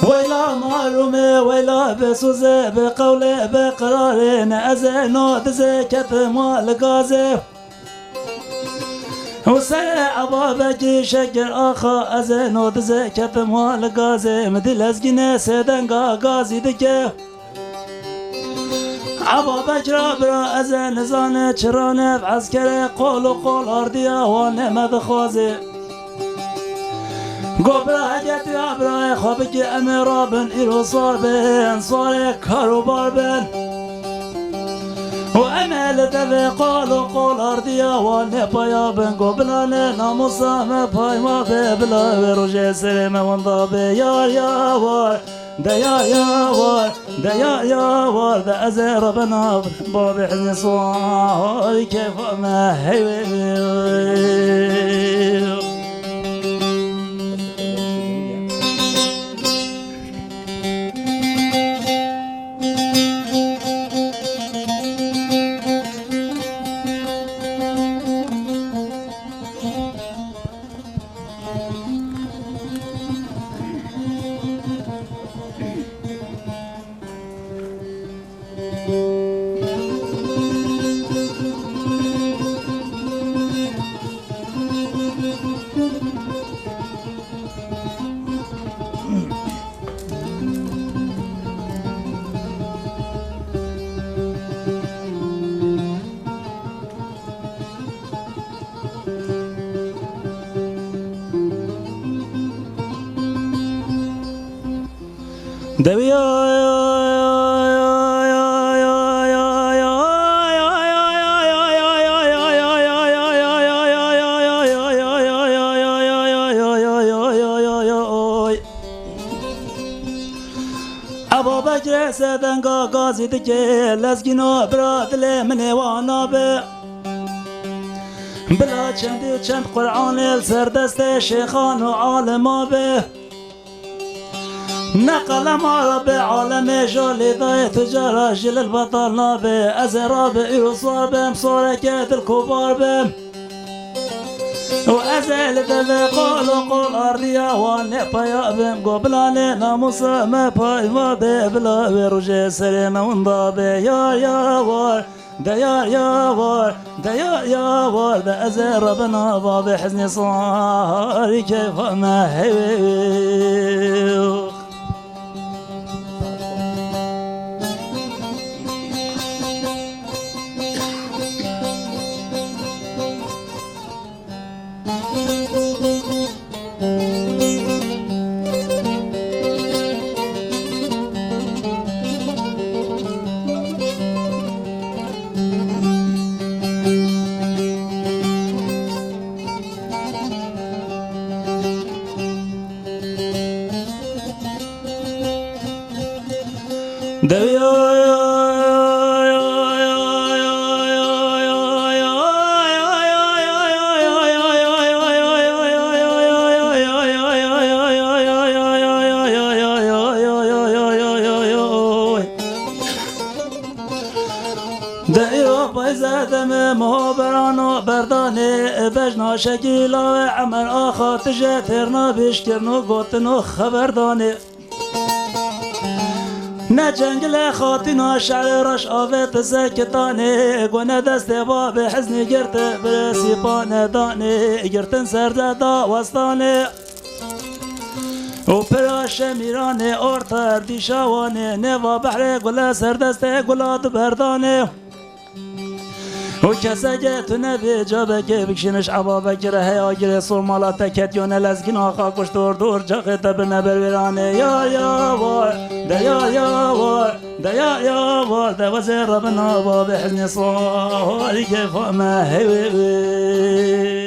ويلا معلومة ويلا بسوزة بقولة بقرارين أزينو تزكت مال غازي وساعة بابجي شكر آخا أزينو تزكت مال غازي مدل أزجنا سيدنغا غازي دكي عبا بجرا برا أزين زانة چرانة بعسكري قول وقول أرديا وانه مدخوزي قبرا هجت عبرا خوابك أميرا بن إيرو صار بين صار كاروبار بين وأنا لدفع قول وقول أرديا وانه بايا بن قبلا ناموسا ما باي ما بلا وروجي سليمة وانضابي يا وار دا يا وار دا يا وار دا أزير بنا بابي حزن صار كيف ما هي أبو بكر سيدنغا غازي دكي لسكينو برات لي مني وانا بي بلا چندي چند قرآن السردست شيخان وعالما بي نقل ما بعالم جولي ضاي تجارة جل البطل نابي أزراب إيوصار بهم صوركات الكبار بهم وأزل دفع قول وقول أرضيا والنقبا يا بهم قبلاني ناموسا ما باي ما بلا ويروجي سليمة وانضابي يا وار دا يا وار دا يا وار دا أزر بنا بابي حزني صار كيف ما هي بجنا شكيلا عمر آخا تجاترنا بيشكرنو قوتنو خبرداني نجنگل خاطينا شعر رش آفت سكتاني قونا دست باب حزني قرت برسيبان داني قرتن سرد دا وستاني و پراش میراني اورتر دیشاواني نوا بحر قولا سردست قولا دبرداني وكسجة تنبي جابك بكشنش عبابك رهي آجر صومالا تكت يون لزكين آخا كشتور دور جاقت بنبر ويراني يا وار دا يا وار دا يا وار دا وزير ربنا باب حزن صار كيف ما هي